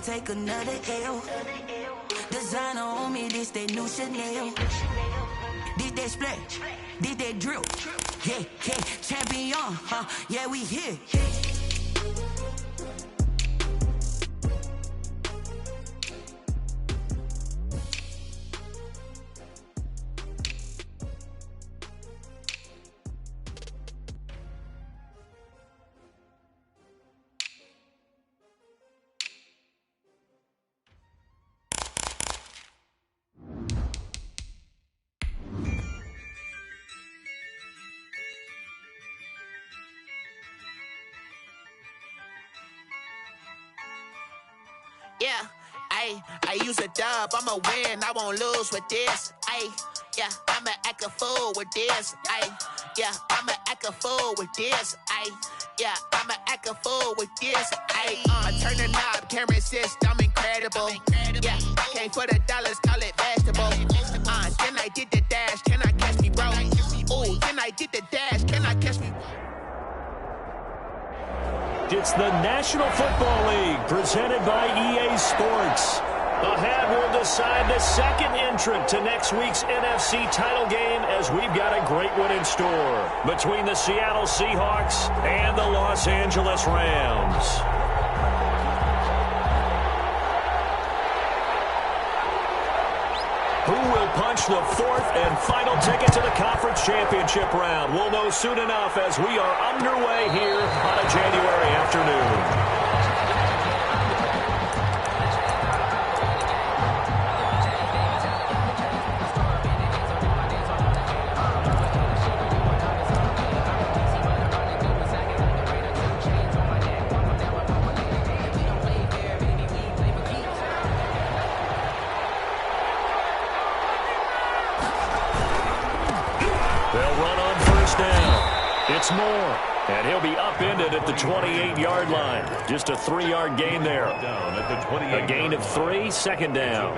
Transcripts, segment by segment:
take another L. Designer on me, this they new Chanel. This they splash, this they drill. Yeah, yeah, champion, yeah, we here. Yeah, I use a dub, I'ma win, I won't lose with this. Yeah, I'ma act a fool with this. Yeah, I'ma act a fool with this. Yeah, I'ma act a fool with this. Turn the knob, camera assist, I'm incredible. Yeah, came for the dollars, call it vegetable. Then I did the dash, can I catch me, bro? Ooh, then I did the dash, can I catch me? It's the National Football League presented by EA Sports. Ahead will decide the second entrant to next week's NFC title game as we've got a great one in store between the Seattle Seahawks and the Los Angeles Rams. Who will punch the fourth and final ticket to the conference championship round? We'll know soon enough as we are underway here on a January afternoon. It's Moore, and he'll be upended at the 28-yard line. Just a 3-yard gain there. A gain of 3, second down.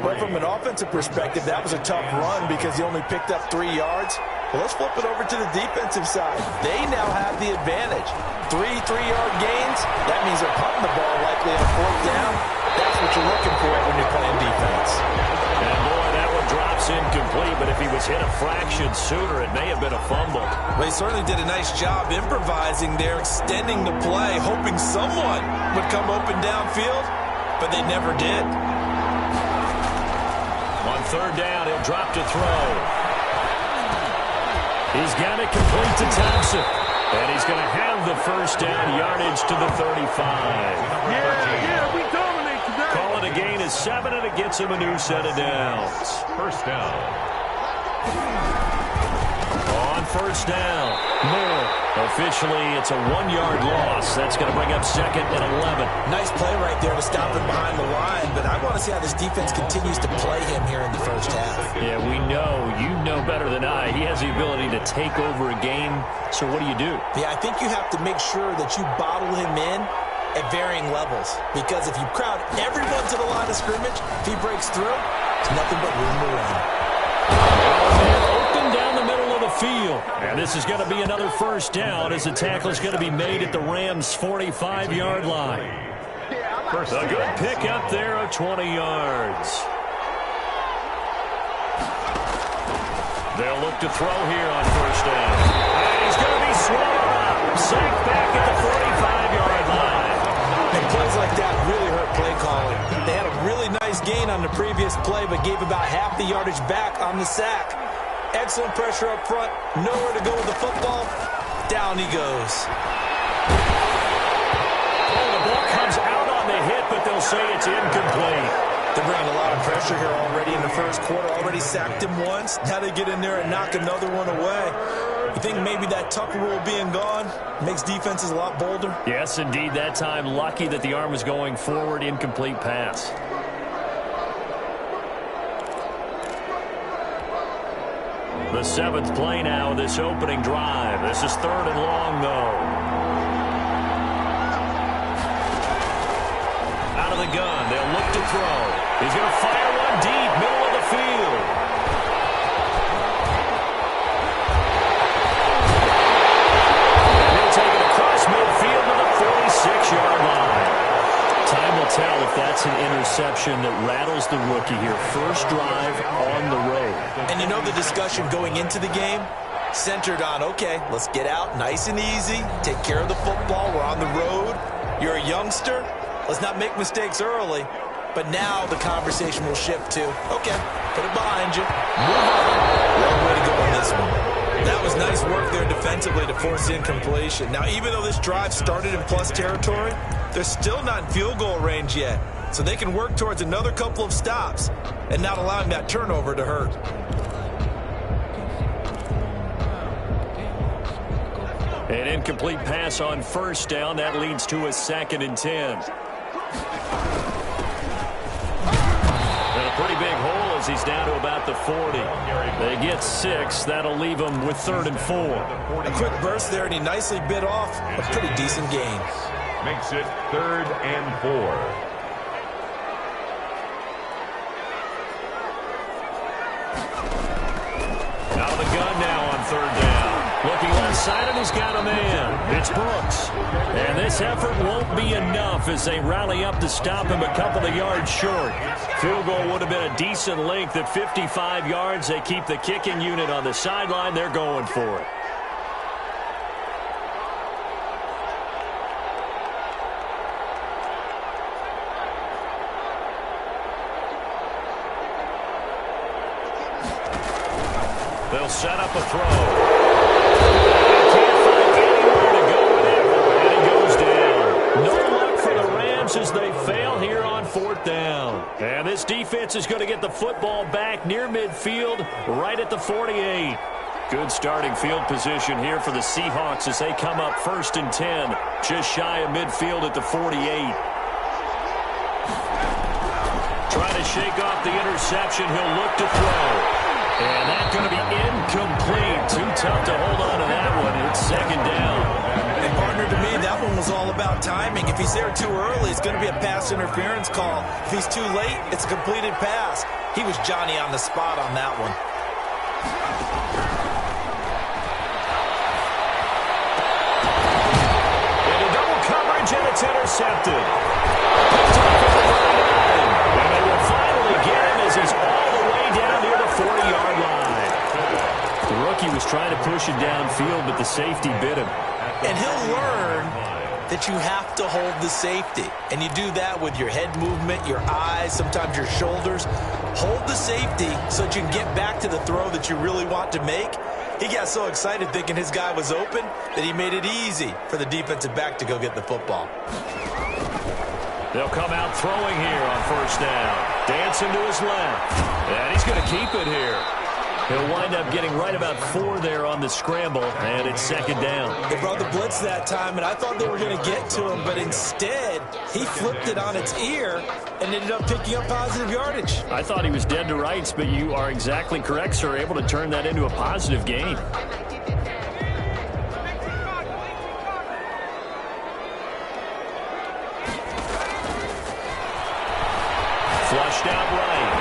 But from an offensive perspective, that was a tough run because he only picked up 3 yards. Well, let's flip it over to the defensive side. They now have the advantage. 3 3-yard gains, that means they're punting the ball likely on a 4th down. That's what you're looking for when you're playing defense. And boy, that one drops incomplete, but if he was hit a fraction sooner, it may have been a fumble. Well, he certainly did a nice job improvising there, extending the play, hoping someone would come open downfield, but they never did. On 3rd down, he'll drop to throw. He's got it complete to Thompson. And he's going to have the first down yardage to the 35. Yeah, we dominate today. Call it a gain of 7, and it gets him a new set of downs. First down. On 1st down, Moore. Officially, it's a 1-yard loss. That's going to bring up 2nd and 11. Nice play right there to stop him behind the line, but I want to see how this defense continues to play him here in the first half. Yeah, we know. You know better than I. He has the ability to take over a game. So what do you do? Yeah, I think you have to make sure that you bottle him in at varying levels, because if you crowd everyone to the line of scrimmage, if he breaks through, it's nothing but room to run. Open down the middle of the field. And this is going to be another first down as the tackle is going to be made at the Rams' 45-yard line. A good pick up there of 20 yards. They'll look to throw here on 1st down. And he's going to be swallowed up. Sacked back at the 45-yard line. And plays like that really hurt play calling. They had a really nice gain on the previous play, but gave about half the yardage back on the sack. Excellent pressure up front. Nowhere to go with the football. Down he goes. Oh, the ball comes out on the hit, but they'll say it's incomplete. They're bringing a lot of pressure here already in the first quarter. Already sacked him once. Now they get in there and knock another one away. You think maybe that Tucker rule being gone makes defenses a lot bolder? Yes, indeed. That time, lucky that the arm was going forward. Incomplete pass. The 7th play now of this opening drive. This is 3rd and long, though. Out of the gun. They'll look to throw. He's going to fire one deep, middle of the field. He'll take it across midfield to the 46-yard line. Time will tell if that That's an interception that rattles the rookie here. First drive on the road. And you know the discussion going into the game? Centered on, okay, let's get out nice and easy, take care of the football, we're on the road, you're a youngster, let's not make mistakes early. But now the conversation will shift to, okay, put it behind you, move on. Long way to go on this one. That was nice work there defensively to force incompletion. Now, even though this drive started in plus territory, they're still not in field goal range yet. So they can work towards another couple of stops and not allowing that turnover to hurt. An incomplete pass on first down. That leads to a 2nd and 10. And a pretty big hole as he's down to about the 40. They get 6. That'll leave them with 3rd and 4. A quick burst there, and he nicely bit off a pretty decent gain. Makes it 3rd and 4. Out of the gun now on 3rd down. Looking left side, and he's got a man. It's Brooks. And this effort won't be enough as they rally up to stop him a couple of yards short. Field goal would have been a decent length at 55 yards. They keep the kicking unit on the sideline. They're going for it. They'll set up a throw. Can't find anywhere to go with it, and it goes down. No luck for the Rams as they fail here on 4th down. And this defense is going to get the football back near midfield, right at the 48. Good starting field position here for the Seahawks as they come up 1st and 10, just shy of midfield at the 48. Trying to shake off the interception. He'll look to throw. And that's going to be incomplete. Too tough to hold on to that one. It's 2nd down. And partner, to me, that one was all about timing. If he's there too early, it's going to be a pass interference call. If he's too late, it's a completed pass. He was Johnny on the spot on that one. Into double coverage, and it's intercepted. Picked off at the 39. And they will finally get him as he's all the way down near the 40-yard line. The rookie was trying to push him downfield, but the safety bit him. And he'll learn that you have to hold the safety. And you do that with your head movement, your eyes, sometimes your shoulders. Hold the safety so that you can get back to the throw that you really want to make. He got so excited thinking his guy was open that he made it easy for the defensive back to go get the football. They'll come out throwing here on 1st down. Dancing to his left. And he's going to keep it here. He'll wind up getting right about 4 there on the scramble, and it's 2nd down. They brought the blitz that time, and I thought they were going to get to him, but instead, he flipped it on its ear and ended up picking up positive yardage. I thought he was dead to rights, but you are exactly correct, sir. Able to turn that into a positive gain. Flushed out right.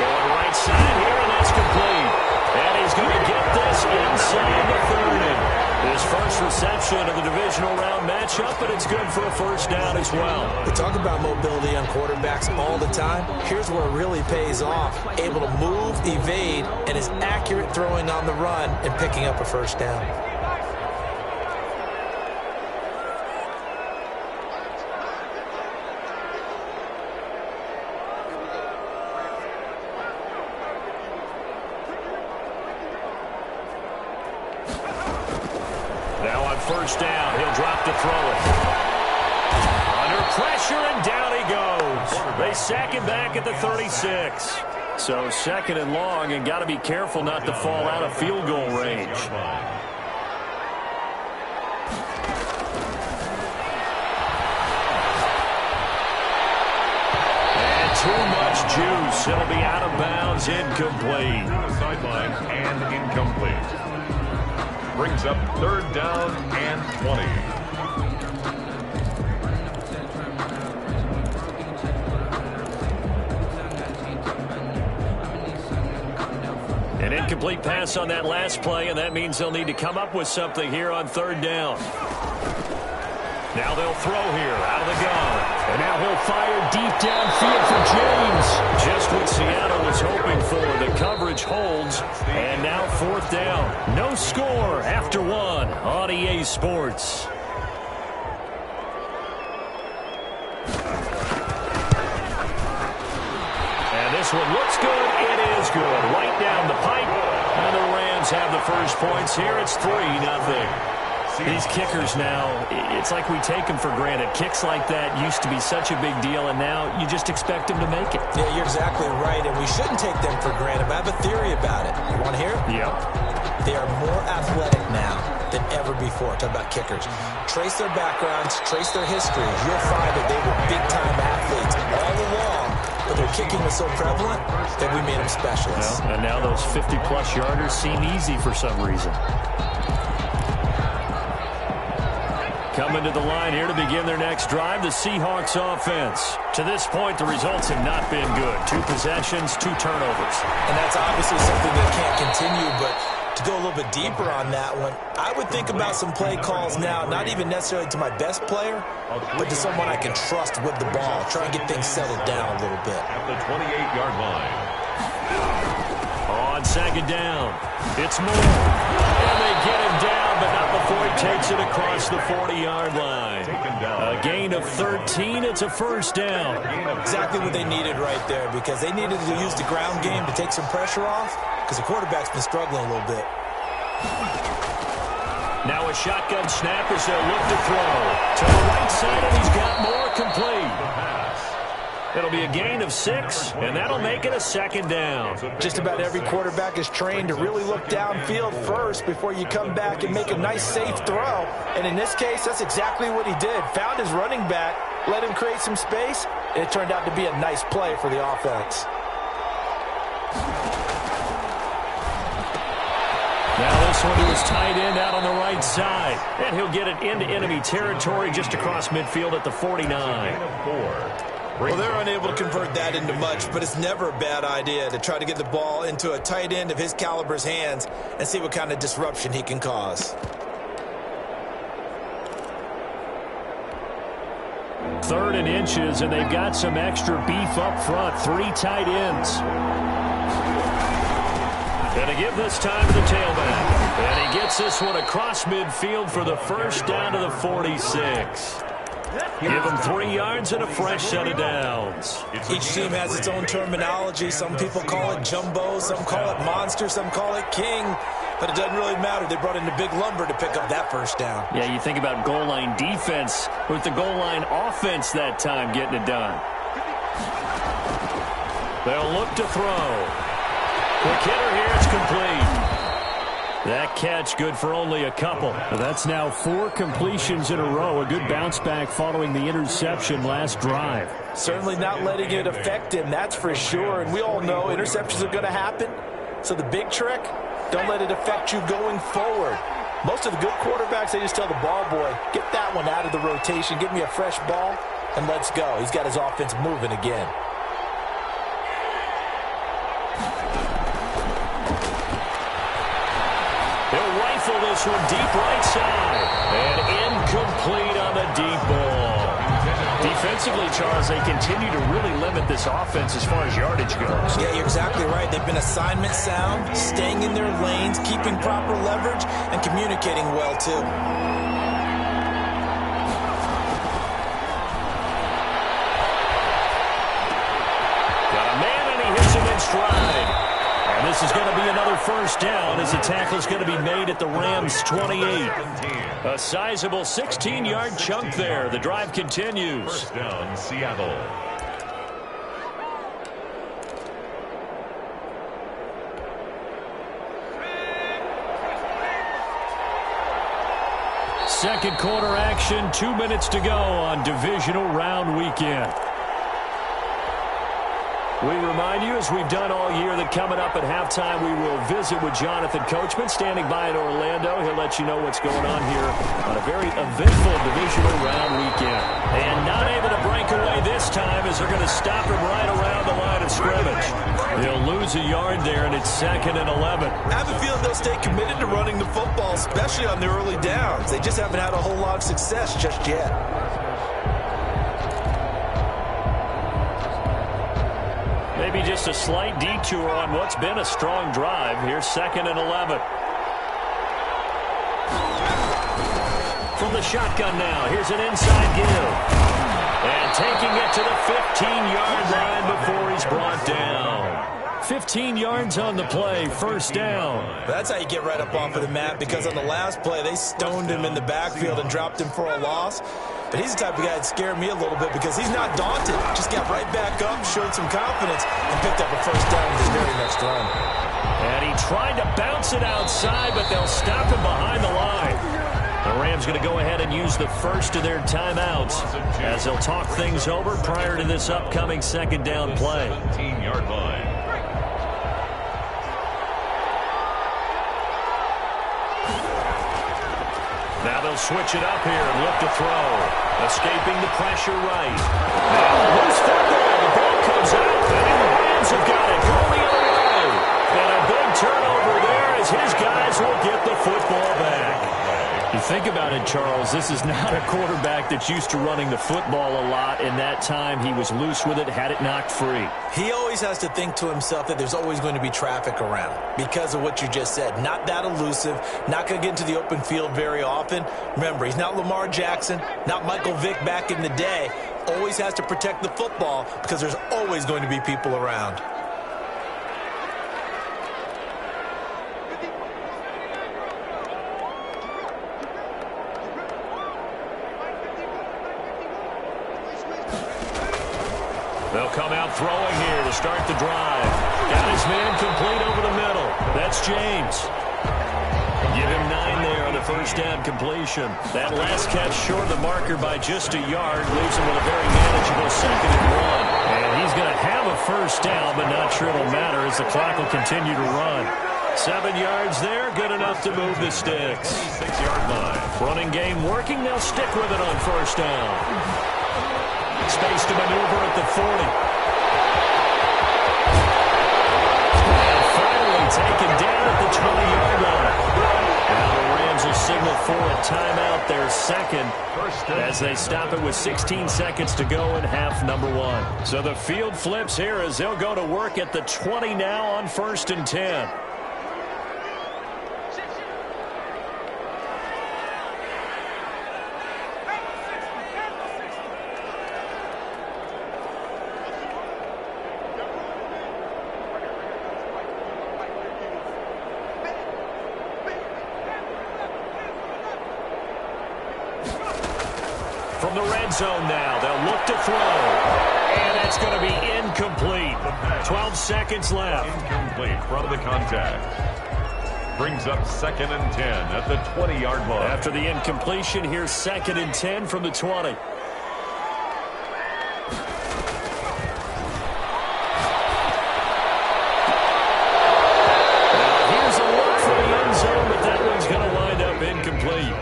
Going right side here, and that's complete. And he's going to get this inside the 30. His first reception of the divisional round matchup, but it's good for a 1st down as well. We talk about mobility on quarterbacks all the time. Here's where it really pays off. Able to move, evade, and is accurate throwing on the run and picking up a 1st down. Now on 1st down, he'll drop to throw it. Under pressure, and down he goes. They sack him back at the 36. So 2nd and long, and got to be careful not to fall out of field goal range. And too much juice. It'll be out of bounds, incomplete. Sideline and incomplete. Brings up 3rd down and 20. An incomplete pass on that last play, and that means they'll need to come up with something here on 3rd down. Now they'll throw here out of the gun. And now he'll fire deep downfield for James. Just what Seattle was hoping for. The coverage holds, and now 4th down. No score after 1 on EA Sports. And this one looks good. It is good. Right down the pipe. And the Rams have the first points here. It's 3-0. These kickers now, it's like we take them for granted. Kicks like that used to be such a big deal, and now you just expect them to make it. Yeah, you're exactly right, and we shouldn't take them for granted. But I have a theory about it. You want to hear it? Yep. They are more athletic now than ever before. Talk about kickers. Trace their backgrounds, trace their history. You'll find that they were big-time athletes all along, but their kicking was so prevalent that we made them specialists. Well, and now those 50-plus yarders seem easy for some reason. Coming to the line here to begin their next drive, the Seahawks offense. To this point, the results have not been good. 2 possessions, 2 turnovers. And that's obviously something that can't continue, but to go a little bit deeper on that one, I would think about some play calls now, not even necessarily to my best player, but to someone I can trust with the ball. Try and get things settled down a little bit. At the 28-yard line. On 2nd down, it's Moore. And they get him down, but not before he takes it across the 40-yard line. A gain of 13. It's a 1st down. Exactly what they needed right there, because they needed to use the ground game to take some pressure off, because the quarterback's been struggling a little bit. Now a shotgun snap as they'll look to throw. To the right side, and he's got Moore complete. It'll be a gain of 6, and that'll make it a 2nd down. Just about every quarterback is trained to really look downfield first before you come back and make a nice, safe throw. And in this case, that's exactly what he did. Found his running back, let him create some space, and it turned out to be a nice play for the offense. Now this one to his tight end out on the right side. And he'll get it into enemy territory just across midfield at the 49. Well, they're unable to convert that into much, but it's never a bad idea to try to get the ball into a tight end of his caliber's hands and see what kind of disruption he can cause. 3rd and inches, and they've got some extra beef up front. 3 tight ends. Going to give this time to the tailback. And he gets this one across midfield for the 1st down to the 46. Give him 3 yards and a fresh set of downs. Each team has its own terminology. Some people call it jumbo, some call it monster, some call it king. But it doesn't really matter. They brought in the big lumber to pick up that 1st down. Yeah, you think about goal line defense with the goal line offense that time getting it done. They'll look to throw. Quick hitter here, it's complete. That catch good for only a couple. That's now 4 completions in a row. A good bounce back following the interception last drive. Certainly not letting it affect him, that's for sure. And we all know interceptions are going to happen. So the big trick, don't let it affect you going forward. Most of the good quarterbacks, they just tell the ball boy, get that one out of the rotation, give me a fresh ball, and let's go. He's got his offense moving again. He'll rifle this one deep right side. And incomplete on the deep ball. Defensively, Charles, they continue to really limit this offense as far as yardage goes. Yeah, you're exactly right. They've been assignment sound, staying in their lanes, keeping proper leverage, and communicating well, too. Got a man, and he hits him in stride. And this is going to be another 1st down as the tackle is going to be made at the Rams' 28. A sizable 16-yard chunk there. The drive continues. 1st down, Seattle. Second quarter action, 2 minutes to go on divisional round weekend. We remind you, as we've done all year, that coming up at halftime, we will visit with Jonathan Coachman, standing by in Orlando. He'll let you know what's going on here on a very eventful divisional round weekend. And not able to break away this time as they're going to stop him right around the line of scrimmage. He'll lose a yard there, and it's 2nd and 11. I have a feeling they'll stay committed to running the football, especially on the early downs. They just haven't had a whole lot of success just yet. Maybe just a slight detour on what's been a strong drive. Here's 2nd and 11. From the shotgun now, here's an inside give. And taking it to the 15-yard line before he's brought down. 15 yards on the play, 1st down. That's how you get right up off of the mat, because on the last play, they stoned him in the backfield and dropped him for a loss. But he's the type of guy that scared me a little bit because he's not daunted. Just got right back up, showed some confidence, and picked up a 1st down with his very next run. And he tried to bounce it outside, but they'll stop him behind the line. The Rams going to go ahead and use the first of their timeouts as they'll talk things over prior to this upcoming 2nd down play. 17-yard line. Now they'll switch it up here and look to throw. Escaping the pressure right. Now loose football. The ball comes out, and the Rams have got it going on the way. And a big turnover there as his guys will get the football back. You think about it, Charles, this is not a quarterback that's used to running the football a lot. In that time, he was loose with it, had it knocked free. He always has to think to himself that there's always going to be traffic around because of what you just said. Not that elusive, not going to get into the open field very often. Remember, he's not Lamar Jackson, not Michael Vick back in the day. Always has to protect the football because there's always going to be people around. They'll come out throwing here to start the drive. Got his man complete over the middle. That's James. Give him 9 there on the 1st down completion. That last catch short of the marker by just a yard leaves him with a very manageable 2nd and 1. And he's going to have a 1st down, but not sure it'll matter as the clock will continue to run. 7 yards there, good enough to move the sticks. 6-yard line. Running game working, they'll stick with it on 1st down. Space to maneuver at the 40. And finally taken down at the 20-yard line. Now the Rams will signal for a timeout, their 2nd, as they stop it with 16 seconds to go in half number 1. So the field flips here as they'll go to work at the 20 now on 1st and 10. From the red zone now, they'll look to throw. And it's going to be incomplete. 12 seconds left. Incomplete from the contact. Brings up 2nd and 10 at the 20-yard line. After the incompletion, here's 2nd and 10 from the 20. Here's a look for the end zone, but that one's going to wind up incomplete.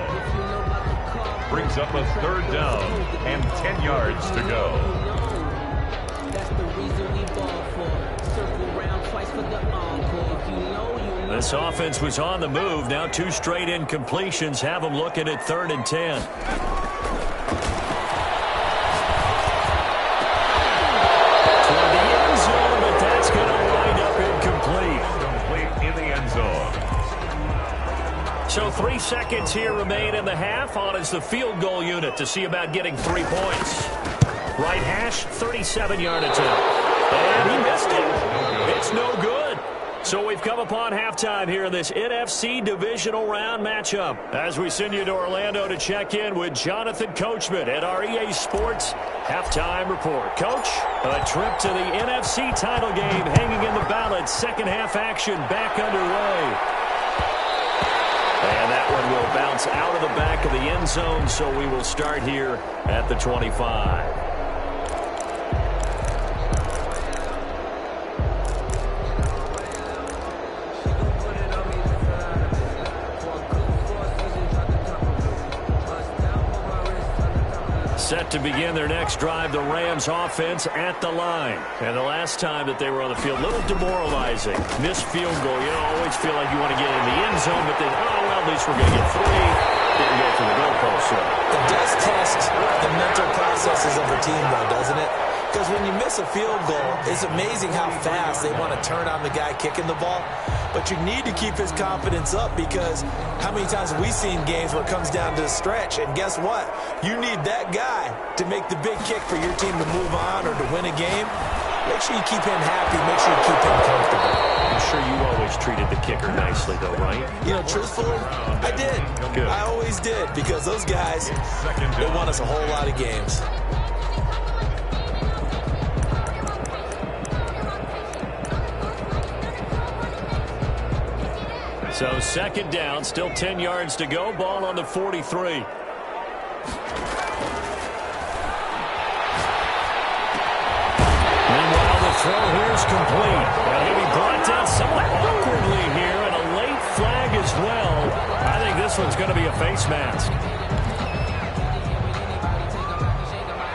Brings up a 3rd down and 10 yards to go. This offense was on the move. Now 2 straight incompletions have them looking at 3rd and 10. Toward the end zone, but that's going to wind up incomplete. Complete in the end zone. So 3 seconds here remain in the half. On is the field goal unit to see about getting 3 points. Right hash, 37-yard attempt. And he missed it. It's no good. So we've come upon halftime here in this NFC divisional round matchup. As we send you to Orlando to check in with Jonathan Coachman at our EA Sports halftime report. Coach, a trip to the NFC title game hanging in the balance. 2nd half action back underway. And that one will bounce out of the back of the end zone, so we will start here at the 25. Set to begin their next drive, the Rams offense at the line. And the last time that they were on the field, a little demoralizing. Missed field goal. You don't always feel like you want to get in the end zone, but then, oh, well, at least we're going to get 3. Didn't go for the goalpost. So It does test the mental processes of a team, though, doesn't it? Because when you miss a field goal, it's amazing how fast they want to turn on the guy kicking the ball. But you need to keep his confidence up, because how many times have we seen games where it comes down to the stretch? And guess what? You need that guy to make the big kick for your team to move on or to win a game. Make sure you keep him happy. Make sure you keep him comfortable. I'm sure you always treated the kicker nicely, though, right? You know, truthfully, I did. Good. I always did, because those guys, they won us a whole lot of games. So second down, still 10 yards to go. Ball on the 43. Meanwhile, the throw here is complete. Now he'll be brought down somewhat awkwardly here, and a late flag as well. I think this one's going to be a face mask.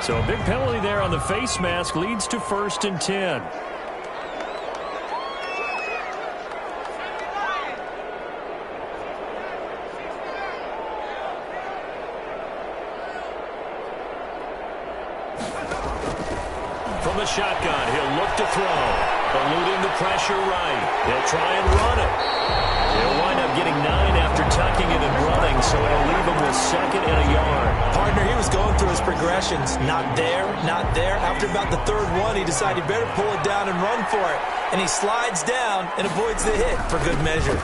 So a big penalty there on the face mask leads to 1st and 10. From the shotgun, he'll look to throw. Eluding the pressure right. He'll try and run it. He'll wind up getting 9 after tucking it and running, so it'll leave him with 2nd and a yard. Partner, he was going through his progressions. Not there, not there. After about the 3rd one, he decided he better pull it down and run for it. And he slides down and avoids the hit for good measure.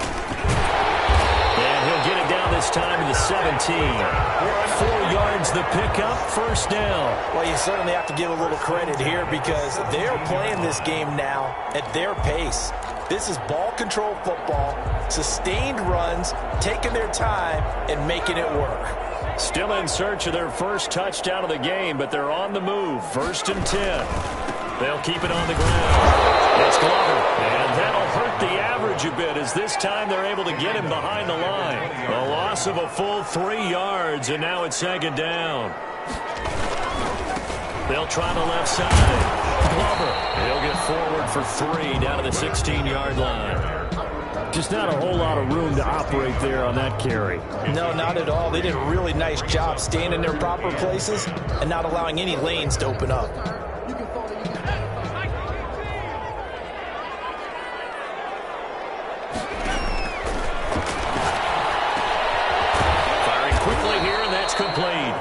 And he'll get it down this time to the 17. 4 yards the pickup, 1st down. Well, you certainly have to give a little credit here, because they're playing this game now at their pace. This is ball control football, sustained runs, taking their time and making it work. Still in search of their first touchdown of the game, but they're on the move. 1st and 10. They'll keep it on the ground. It's Glover, and that'll hurt the average a bit, as this time they're able to get him behind the line. A loss of a full 3 yards, and now it's 2nd down. They'll try the left side. Glover, he'll get forward for 3 down to the 16-yard line. Just not a whole lot of room to operate there on that carry. No, not at all. They did a really nice job staying in their proper places and not allowing any lanes to open up. Complete.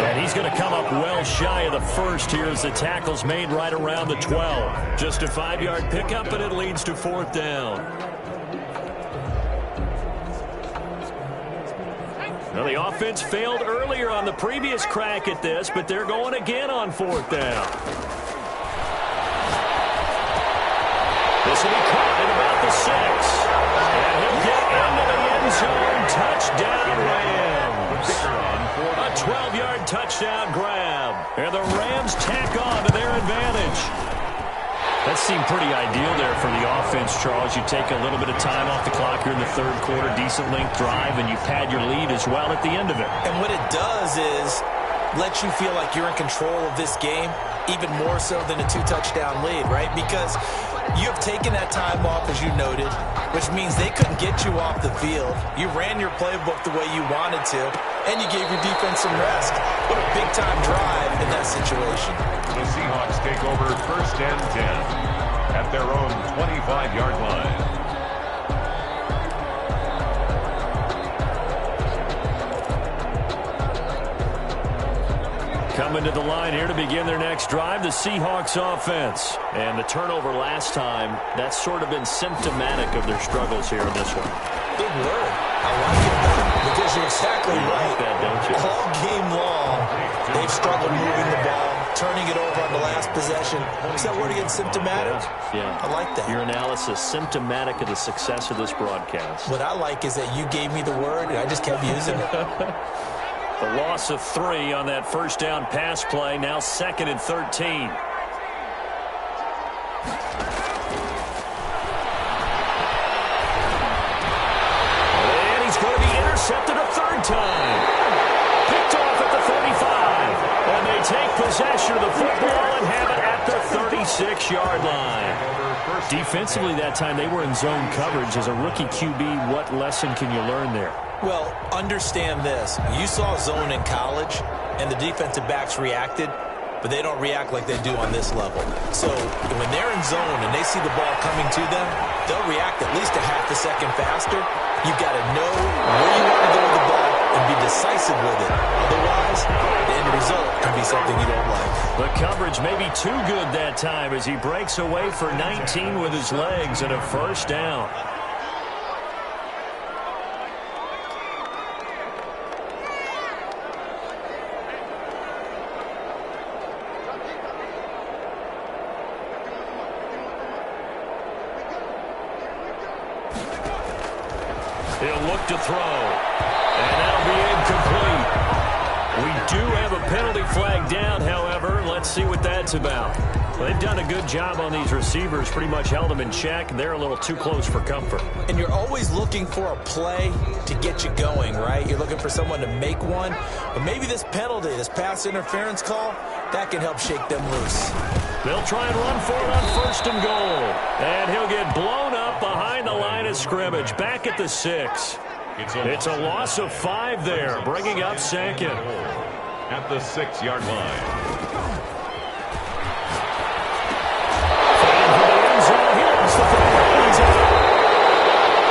And he's going to come up well shy of the 1st here as the tackle's made right around the 12. Just a 5-yard pickup, and it leads to 4th down. Well, the offense failed earlier on the previous crack at this, but they're going again on 4th down. This will be caught at about the 6. And he'll get into the end zone. Touchdown, Rams. A 12-yard touchdown grab. And the Rams tack on to their advantage. That seemed pretty ideal there for the offense, Charles. You take a little bit of time off the clock here in the 3rd quarter, decent length drive, and you pad your lead as well at the end of it. And what it does is let you feel like you're in control of this game, even more so than a 2-touchdown lead, right? Because you have taken that time off, as you noted, which means they couldn't get you off the field. You ran your playbook the way you wanted to, and you gave your defense some rest. What a big-time drive in that situation. The Seahawks take over 1st and 10 at their own 25-yard line. Coming to the line here to begin their next drive, the Seahawks offense. And the turnover last time, that's sort of been symptomatic of their struggles here in this one. Big word. I like it, because you're exactly right. Like that, don't you? All game long, they've struggled moving the ball, turning it over on the last possession. Is that word again, symptomatic? Yeah. I like that. Your analysis, symptomatic of the success of this broadcast. What I like is that you gave me the word, and I just kept using it. The loss of 3 on that 1st down pass play, now 2nd and 13. And he's going to be intercepted a 3rd time. Picked off at the 35. And they take possession of the football and have it at the 36-yard line. Defensively that time, they were in zone coverage. As a rookie QB, what lesson can you learn there? Well, understand this. You saw zone in college, and the defensive backs reacted. but they don't react like they do on this level. So when they're in zone and they see the ball coming to them, they'll react at least a half a second faster. You've got to know where you want to go with the ball and be decisive with it. Otherwise, the end result can be something you don't like. The coverage may be too good that time as he breaks away for 19 with his legs and a first down. He'll look to throw, and that'll be incomplete. We do have a penalty flag down, however. Let's see what that's about. Well, they've done a good job on these receivers, pretty much held them in check. They're a little too close for comfort. And you're always looking for a play to get you going, right? You're looking for someone to make one. But maybe this penalty, this pass interference call, that can help shake them loose. They'll try and run for it on first and goal. And he'll get blown up behind the line of scrimmage, back at the 6. It's a loss of 5 there, bringing up second. At the 6-yard line.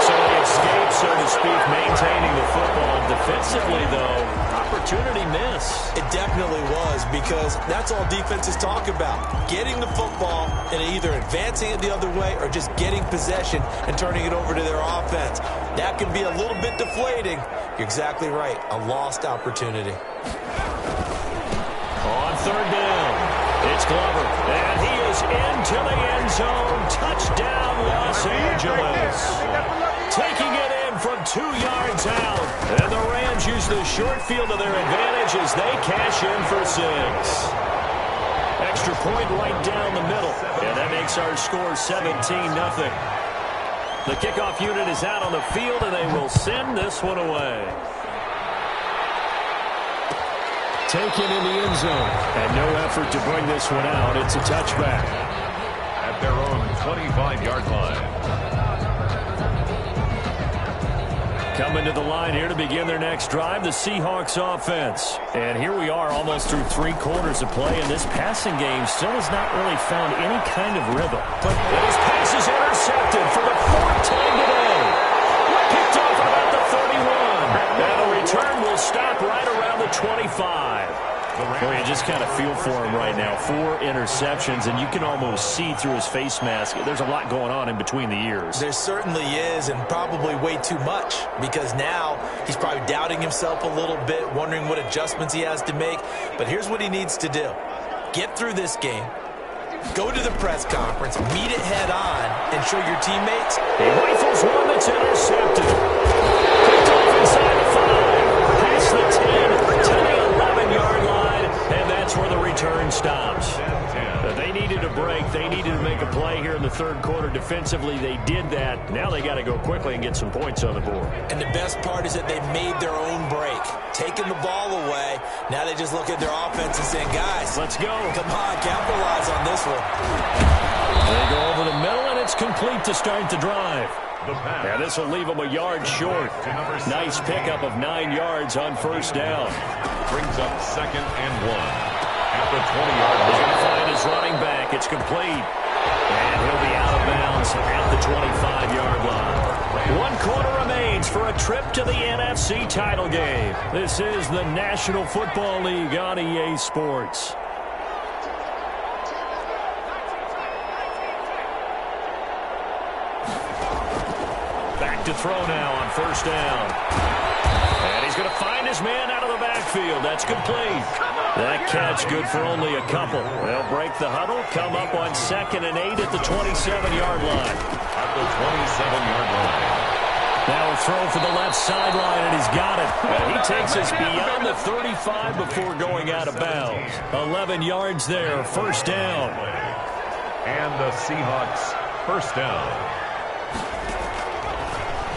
So he escapes, so to speak, maintaining the football. Defensively, though, opportunity miss. It definitely was, because that's all defenses talk about. Getting the football and either advancing it the other way or just getting possession and turning it over to their offense. That can be a little bit deflating. You're exactly right. A lost opportunity. On third down, it's Glover, and he is into the end zone. Touchdown, Los Angeles. Taking it in from 2 yards out. And the Rams use the short field to their advantage as they cash in for 6. Extra point right down the middle. And that makes our score 17-0. The kickoff unit is out on the field, and they will send this one away. Taken in the end zone. And no effort to bring this one out. It's a touchback. At their own 25-yard line. Coming to the line here to begin their next drive, the Seahawks offense. And here we are almost through 3 quarters of play, and this passing game still has not really found any kind of rhythm. But his pass is intercepted for the 4th time today. Picked off at about the 31. And the return will stop right around the 25. Well, you just kind of feel for him right now. 4 interceptions, and you can almost see through his face mask. There's a lot going on in between the ears. There certainly is, and probably way too much, because now he's probably doubting himself a little bit, wondering what adjustments he has to make. But here's what he needs to do. Get through this game, go to the press conference, meet it head on, and show your teammates. He rifles one that's intercepted. Picked off inside the 5. Past the 10 to the 11-yard line. And that's where the return stops. They needed a break. They needed to make a play here in the third quarter. Defensively, they did that. Now they got to go quickly and get some points on the board. And the best part is that they made their own break. Taking the ball away. Now they just look at their offense and saying, guys, let's go. Come on, capitalize on this one. They go over the middle, and it's complete to start the drive. Now this will leave them a yard short. Nice pickup of 9 yards on first down. Brings up 2nd and 1. At the 20-yard line. He's going to find his running back. It's complete. And he'll be out of bounds at the 25-yard line. 1 quarter remains for a trip to the NFC title game. This is the National Football League on EA Sports. Back to throw now on first down. And he's going to find his man out of the backfield. That's complete. That catch good for only a couple. They'll break the huddle, come up on 2nd and 8 at the 27-yard line. At the 27-yard line. Now a throw for the left sideline, and he's got it. And he takes us beyond the 35 before going out of bounds. 11 yards there, first down. And the Seahawks first down.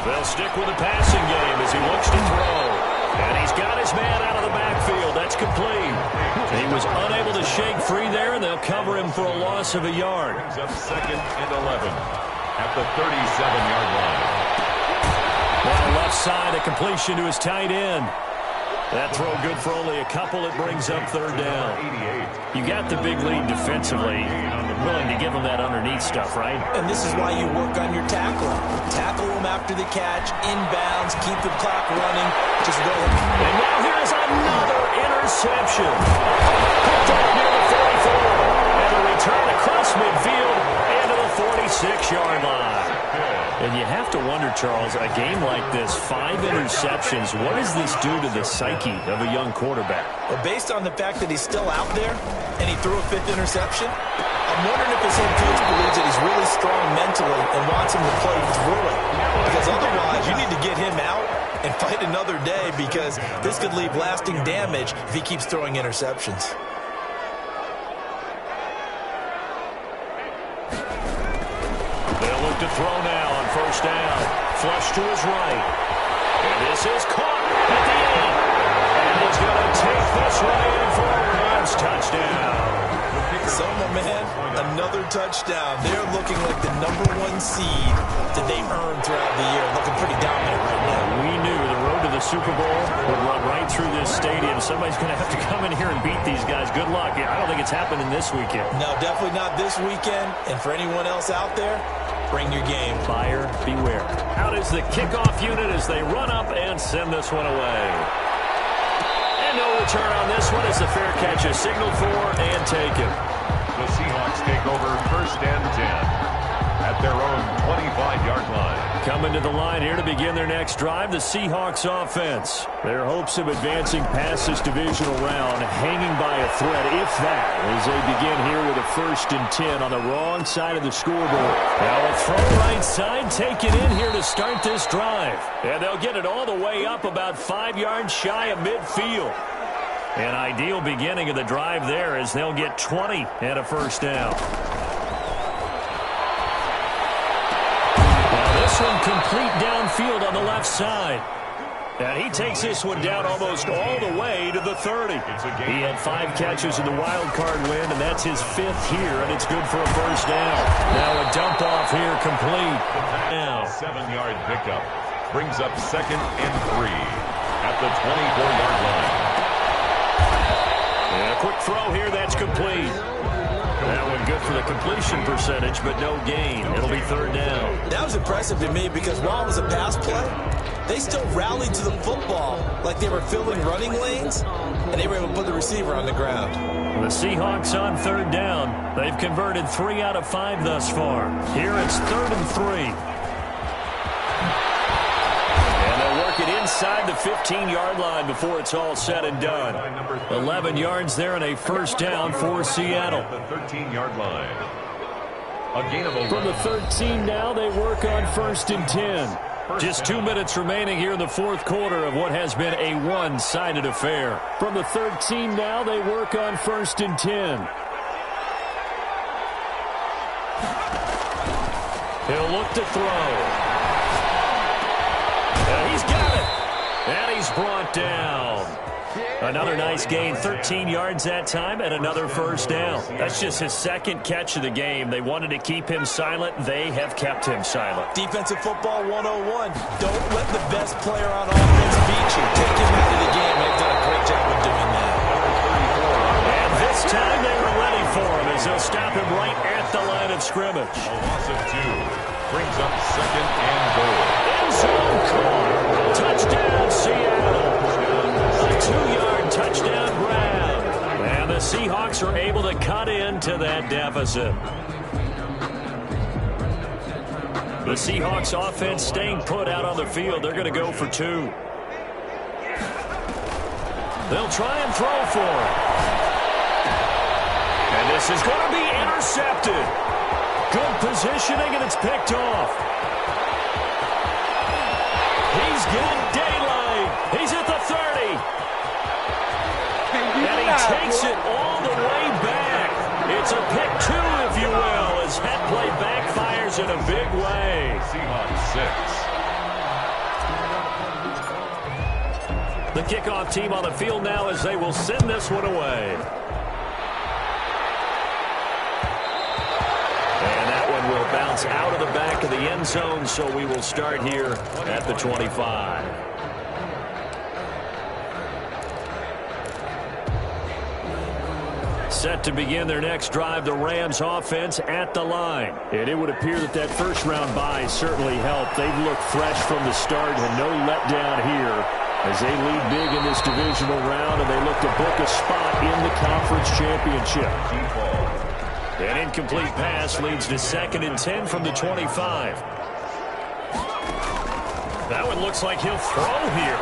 They'll stick with the passing game as he looks to throw. And he's got his man out of the backfield. That's complete. He was unable to shake free there, and they'll cover him for a loss of a yard. Brings up 2nd and 11 at the 37-yard line. On the left side, a completion to his tight end. That throw good for only a couple. It brings up third down. You got the big lead defensively. Willing to give them that underneath stuff, right? And this is why you work on your tackling. Tackle them after the catch, inbounds, keep the clock running. Just go. And now here's another interception. Picked up near the 44. And a return across midfield and to the 46-yard line. And you have to wonder, Charles, a game like this, 5 interceptions, what does this do to the psyche of a young quarterback? Well, based on the fact that he's still out there and he threw a 5th interception, I'm wondering if his head coach believes that he's really strong mentally and wants him to play through it. Because otherwise, you need to get him out and fight another day, because this could leave lasting damage if he keeps throwing interceptions. They'll look to throw now on first down. Flush to his right. And this is caught at the end. And he's going to take this one in for a Rams touchdown. So, my man, another touchdown. They're looking like the #1 seed that they earned throughout the year. Looking pretty dominant right now. We knew the road to the Super Bowl would run right through this stadium. Somebody's going to have to come in here and beat these guys. Good luck. I don't think it's happening this weekend. No, definitely not this weekend. And for anyone else out there, bring your game. Buyer beware. Out is the kickoff unit as they run up and send this one away. And no return on this one as the fair catch is signaled for and taken. The Seahawks take over first and 10 at their own 25-yard line. Coming to the line here to begin their next drive, the Seahawks offense. Their hopes of advancing past this divisional round hanging by a thread, if that, as they begin here with a first and 10 on the wrong side of the scoreboard. Now a throw right side taken in here to start this drive. And they'll get it all the way up about 5 yards shy of midfield. An ideal beginning of the drive there as they'll get 20 and a first down. Now this one complete downfield on the left side. And he takes this one down almost all the way to the 30. He had 5 catches in the wild card win, and that's his 5th here, and it's good for a first down. Now a dump off here complete. Now 7-yard pickup brings up second and 3 at the 24-yard line. And a quick throw here, that's complete. That one good for the completion percentage, but no gain. It'll be third down. That was impressive to me, because while it was a pass play, they still rallied to the football like they were filling running lanes, and they were able to put the receiver on the ground. The Seahawks on third down. They've converted 3 out of 5 thus far. Here it's 3rd and 3. It inside the 15-yard line before it's all said and done. 11 yards there and a first down for Seattle. The 13-yard line. A gain of 11. From the 13 now, they work on first and 10. Just 2 minutes remaining here in the fourth quarter of what has been a one-sided affair. From the 13 now, they work on first and 10. He'll look to throw. He's got it. And he's brought down. Another nice gain, 13 yards that time, and another first down. That's just his 2nd catch of the game. They wanted to keep him silent. They have kept him silent. Defensive football 101. Don't let the best player on offense beat you. Take him out of the game. They've done a great job of doing that. And this time they were ready for him as they'll stop him right at the line of scrimmage. A loss of 2 brings up second and goal. End zone caught. Touchdown, Seattle. A 2-yard touchdown grab. And the Seahawks are able to cut into that deficit. The Seahawks offense staying put out on the field. They're going to go for 2. They'll try and throw for it. And this is going to be intercepted. Good positioning, and it's picked off. He's got daylight. He's at the 30. And he takes it all the way back. It's a pick 2, if you will, as that play backfires in a big way. Seahawks 6. The kickoff team on the field now as they will send this one away. Will bounce out of the back of the end zone, so we will start here at the 25. Set to begin their next drive, the Rams offense at the line. And it would appear that that first-round bye certainly helped. They've looked fresh from the start and no letdown here as they lead big in this divisional round, and they look to book a spot in the conference championship. An incomplete pass leads to 2nd and 10 from the 25. That one looks like he'll throw here.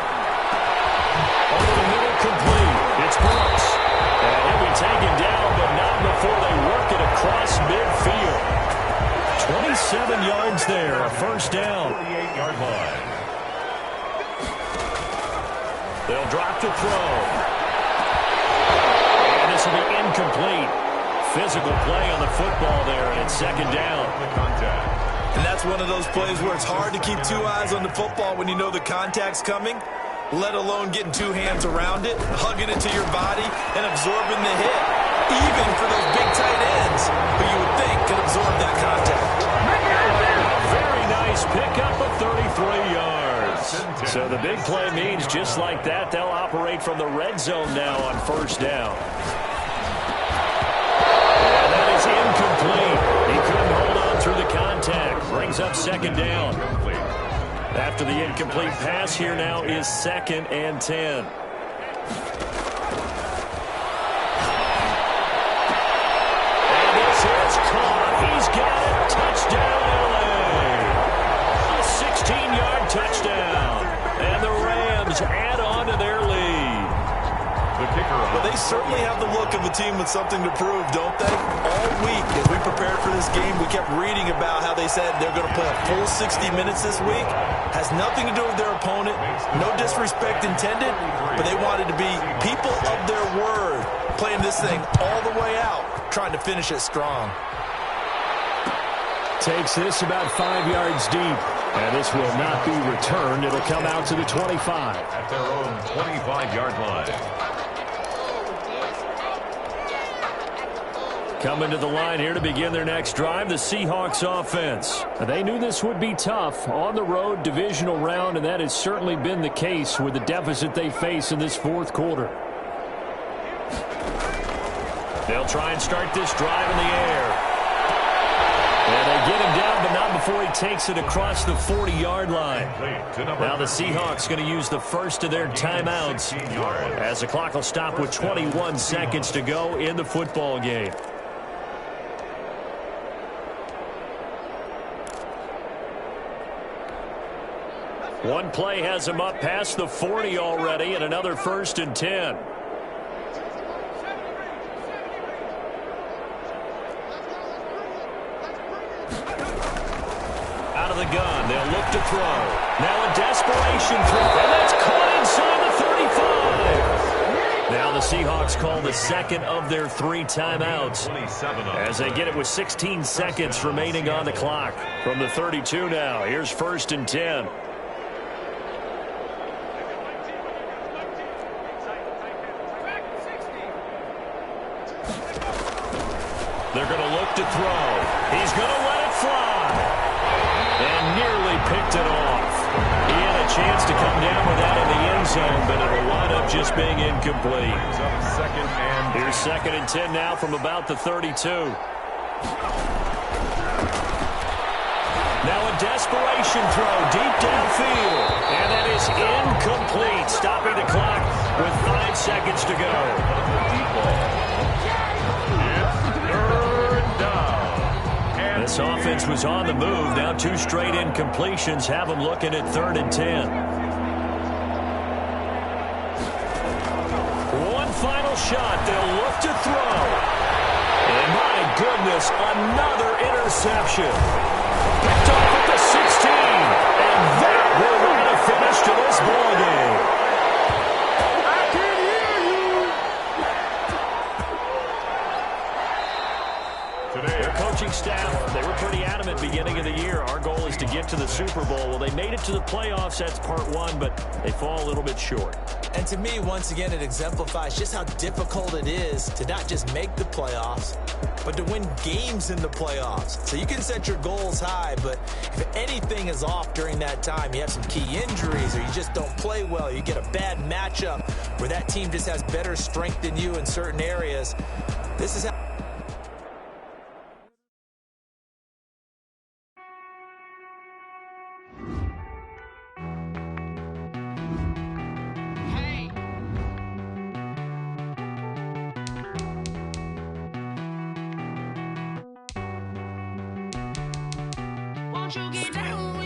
Over the middle, complete. It's Brooks. And he'll be taken down, but not before they work it across midfield. 27 yards there, a first down. 48-yard line. They'll drop to throw. And this will be incomplete. Physical play on the football there, and it's 2nd down. And that's one of those plays where it's hard to keep 2 eyes on the football when you know the contact's coming, let alone getting 2 hands around it, hugging it to your body, and absorbing the hit, even for those big tight ends who you would think could absorb that contact. Very nice pickup of 33 yards. So the big play means just like that, they'll operate from the red zone now on first down. And that is incomplete. He couldn't hold on through the contact. Brings up 2nd down. After the incomplete pass, here now is 2nd and 10. And this is caught. He's got it. Touchdown, LA. A 16-yard touchdown. And the Rams add on to their lead. The kicker. But they certainly have the look of a team with something to prove, don't they? All week, as we prepared for this game, we kept reading about how they said they're going to play a full 60 minutes this week. Has nothing to do with their opponent. No disrespect intended, but they wanted to be people of their word, playing this thing all the way out, trying to finish it strong. Takes this about 5 yards deep. And this will not be returned. It'll come out to the 25. At their own 25-yard line. Coming to the line here to begin their next drive, the Seahawks offense. They knew this would be tough on the road, divisional round, and that has certainly been the case with the deficit they face in this 4th quarter. They'll try and start this drive in the air. And they get him down, but not before he takes it across the 40-yard line. Now the Seahawks going to use the first of their timeouts as the clock will stop with 21 seconds to go in the football game. One play has him up past the 40 already, and another 1st and 10. Out of the gun, they'll look to throw. Now a desperation throw, and that's caught inside the 35. Now the Seahawks call the 2nd of their 3 timeouts as they get it with 16 seconds remaining on the clock. From the 32 now, here's 1st and 10. They're going to look to throw. He's going to let it fly. And nearly picked it off. He had a chance to come down with that in the end zone, but it'll wind up just being incomplete. Here's 2nd and 10 now from about the 32. Now a desperation throw deep downfield. And that is incomplete, stopping the clock with 5 seconds to go. This offense was on the move. Now 2 straight incompletions have them looking at 3rd and 10. One final shot. They'll look to throw. And my goodness, another interception. Picked off at the 16. And that will write a finish to this ballgame. Staff, they were pretty adamant beginning of the year. Our goal is to get to the Super Bowl. Well, they made it to the playoffs. That's part 1, but they fall a little bit short. And to me, once again, it exemplifies just how difficult it is to not just make the playoffs, but to win games in the playoffs. So you can set your goals high, but if anything is off during that time, you have some key injuries or you just don't play well, you get a bad matchup where that team just has better strength than you in certain areas, This is how. Won't you get down?